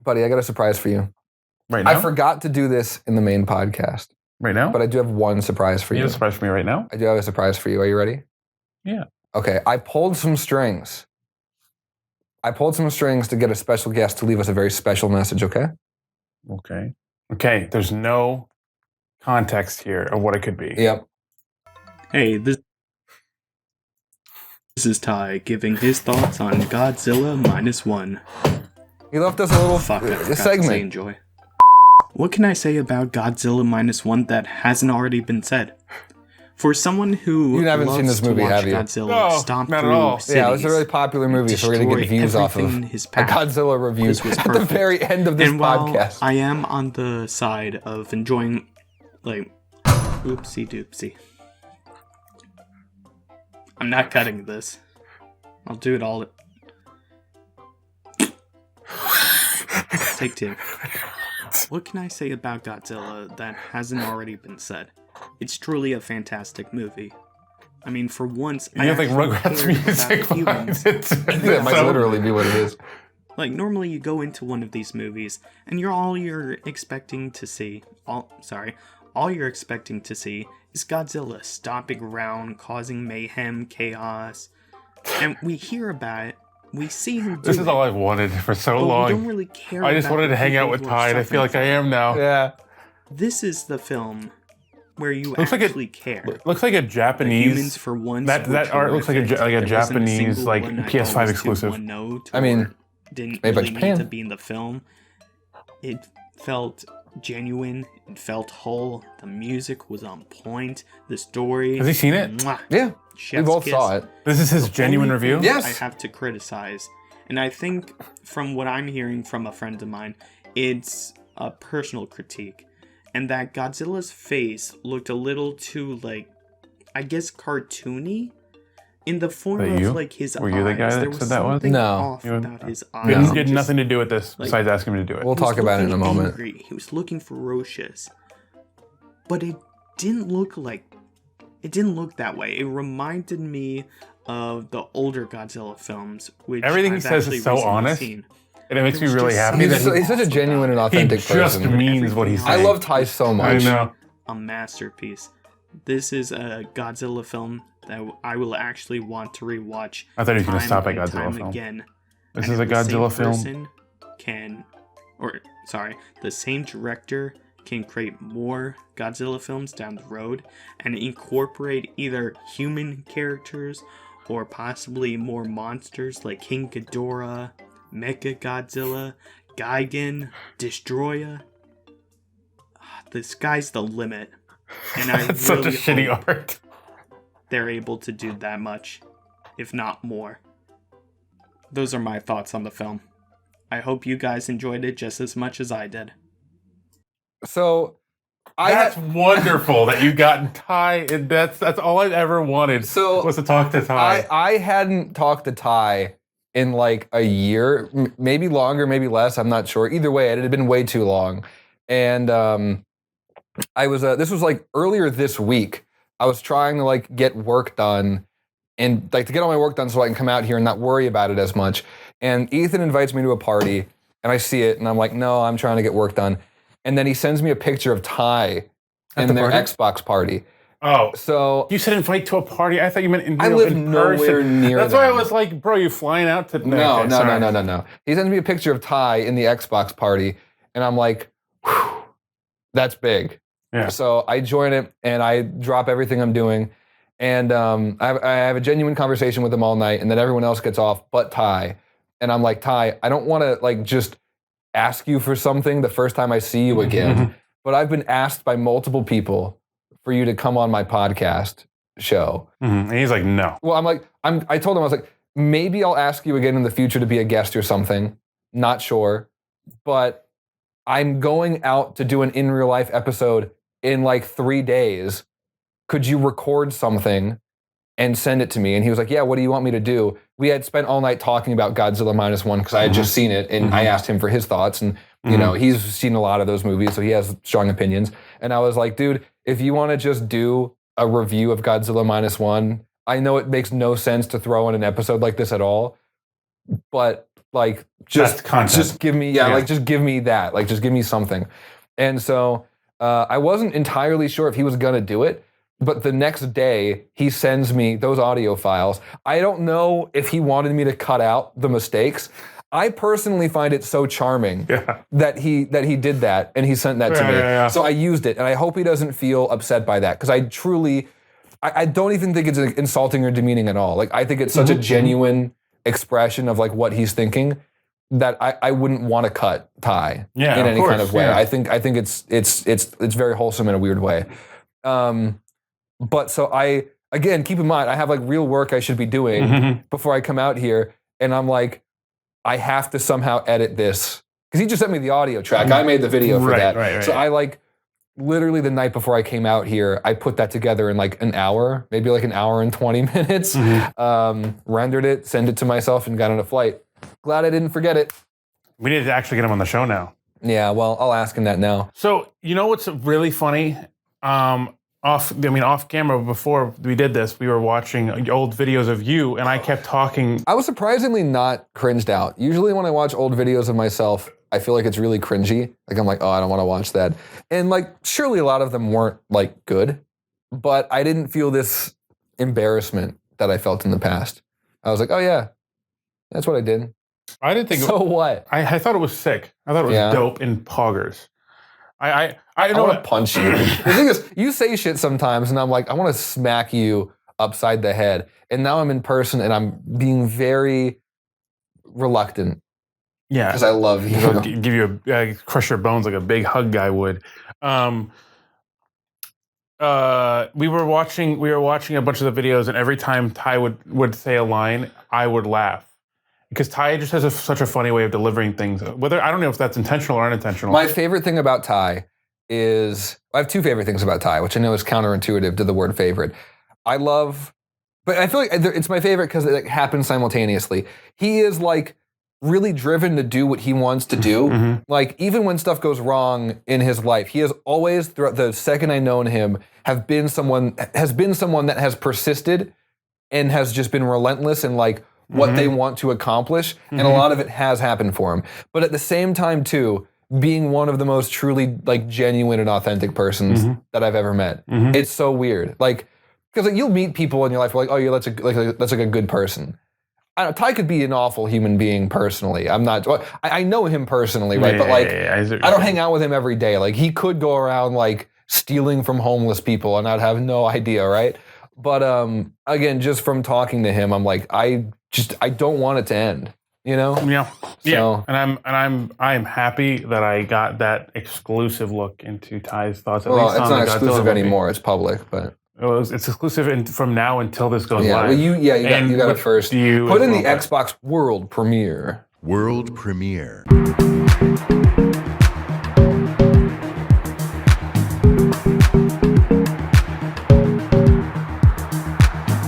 Buddy, I got a surprise for you. Right now? I forgot to do this in the main podcast. Right now? But I do have one surprise for you. You have a surprise for me right now? I do have a surprise for you. Are you ready? Yeah. Okay, I pulled some strings. To get a special guest to leave us a very special message, okay? Okay, there's no context here of what it could be. Yep. Hey, this is Ty giving his thoughts on Godzilla Minus One. He left us a little segment. Enjoy. What can I say about Godzilla Minus One that hasn't already been said? For someone who you haven't seen this movie, have you? Godzilla stomp not through at all. cities, yeah, it was a really popular movie, so we're going to get views off of a Godzilla review at the very end of this podcast. I am on the side of enjoying, like, oopsie doopsie. I'm not cutting this. I'll do it all. Take two. What can I say about Godzilla that hasn't already been said? It's truly a fantastic movie. I mean, for once, you have like Rugrats music humans. That might literally be what it is. Like, normally you go into one of these movies, and all you're expecting to see is Godzilla stomping around, causing mayhem, chaos. And we hear about it. We see him do This is all I've wanted for so long. We don't really care. I just wanted to hang out with Ty, and I feel like I am now. Yeah. This is the film where you looks actually care. Looks like a Japanese. The humans, for once, that art looks like a Japanese like PS5 exclusive. I mean, didn't made by really Japan. need to be in the film. It felt genuine. It felt whole. The music was on point. The story. Has he seen it? Mwah, yeah. chef's We both kiss. saw it. This is his genuine Only thing review? Yes. I have to criticize, and I think from what I'm hearing from a friend of mine, it's a personal critique, and that Godzilla's face looked a little too, like, I guess, cartoony in the form of like his eyes. Were you the guy that there was said that was? something No. off about his eyes. You had nothing to do with this besides asking me to do it. We'll talk about it in a moment. Angry. He was looking ferocious, but it didn't look that way. It reminded me of the older Godzilla films, which Everything he I've says actually is so recently honest. seen. And it makes me It was really just happy that He's such a genuine and he authentic just person. means what he's I saying. love Ty so much. I know. A masterpiece. This is a Godzilla film that I will actually want to rewatch. I thought he was going to stop at time Godzilla and film. again. This And is a if the same Godzilla film. person the same director can create more Godzilla films down the road and incorporate either human characters or possibly more monsters like King Ghidorah, Mecha Godzilla, Gigan, Destroya. The sky's the limit. And I That's really such a shitty hope art. they're able to do that much, if not more. Those are my thoughts on the film. I hope you guys enjoyed it just as much as I did. So, That's wonderful that you got Ty. That's all I've ever wanted was to talk to Ty. I hadn't talked to Ty in like a year, maybe longer, maybe less. I'm not sure. Either way, it had been way too long. And I was this was like earlier this week. I was trying to like get work done and like to get all my work done so I can come out here and not worry about it as much. And Ethan invites me to a party and I see it and I'm like, no, I'm trying to get work done. And then he sends me a picture of Ty in their Xbox party. Oh, so you said invite to a party. I thought you meant I live nowhere near. That's why I was like, bro, you flying out to? No. He sends me a picture of Ty in the Xbox party, and I'm like, whew, that's big. Yeah. So I join it, and I drop everything I'm doing, and I have a genuine conversation with him all night, and then everyone else gets off but Ty, and I'm like, Ty, I don't want to like just ask you for something the first time I see you again, but I've been asked by multiple people for you to come on my podcast show. And he's like, no. Well, I told him, I was like, maybe I'll ask you again in the future to be a guest or something. Not sure. But I'm going out to do an in real life episode in like 3 days. Could you record something and send it to me? And he was like, yeah, what do you want me to do? We had spent all night talking about Godzilla Minus One because I had just seen it and I asked him for his thoughts. And, you know, he's seen a lot of those movies, so he has strong opinions. And I was like, dude, if you want to just do a review of Godzilla Minus One, I know it makes no sense to throw in an episode like this at all, but Like That's content. just give me like just give me that. Like just give me something. And so I wasn't entirely sure if he was gonna do it, but the next day he sends me those audio files. I don't know if he wanted me to cut out the mistakes. I personally find it so charming that he did that and he sent that to me. So I used it, and I hope he doesn't feel upset by that, because I truly, I don't even think it's insulting or demeaning at all. Like I think it's such a genuine expression of like what he's thinking that I wouldn't want to cut Ty in any kind of way. I think it's very wholesome in a weird way. But so again, keep in mind, I have like real work I should be doing before I come out here, and I'm like, I have to somehow edit this, because he just sent me the audio track. I made the video for that. Right. So I like literally the night before I came out here, I put that together in like an hour, maybe like an hour and 20 minutes, rendered it, sent it to myself, and got on a flight. Glad I didn't forget it. We need to actually get him on the show now. Yeah, well, I'll ask him that now. So, you know what's really funny? Off camera, before we did this, we were watching old videos of you, and I kept talking. I was surprisingly not cringed out. Usually when I watch old videos of myself, I feel like it's really cringy. Like I'm like, oh, I don't want to watch that. And like, surely a lot of them weren't like good, but I didn't feel this embarrassment that I felt in the past. I was like, oh yeah, that's what I did. I didn't think. So what? I thought it was sick. I thought it was dope in poggers. I want to punch you. The thing is, you say shit sometimes, and I'm like, I want to smack you upside the head. And now I'm in person, and I'm being very reluctant. Yeah, because I love you. Give you crush your bones like a big hug guy would. We were watching a bunch of the videos, and every time Ty would say a line, I would laugh. Because Ty just has such a funny way of delivering things. Whether I don't know if that's intentional or unintentional. My favorite thing about Ty is, I have two favorite things about Ty, which I know is counterintuitive to the word favorite. But I feel like it's my favorite because it happens simultaneously. He is like really driven to do what he wants to do. Like even when stuff goes wrong in his life, he has always, throughout the second I known him, has been someone that has persisted and has just been relentless in like what they want to accomplish, and a lot of it has happened for him. But at the same time, too, being one of the most truly like genuine and authentic persons that I've ever met. It's so weird, like because like, you'll meet people in your life who are like, oh yeah, that's like a good person. I don't know, Ty could be an awful human being personally. I'm not. I know him personally, right? But like, I don't hang out with him every day. Like he could go around like stealing from homeless people, and I'd have no idea, right? But again, just from talking to him, I'm like, I don't want it to end, you know? Yeah. And I'm happy that I got that exclusive look into Ty's thoughts. Well, it's not exclusive anymore. It's public, but it's exclusive from now until this goes live. Well, you got it first. Put in the Xbox World Premiere. World Premiere.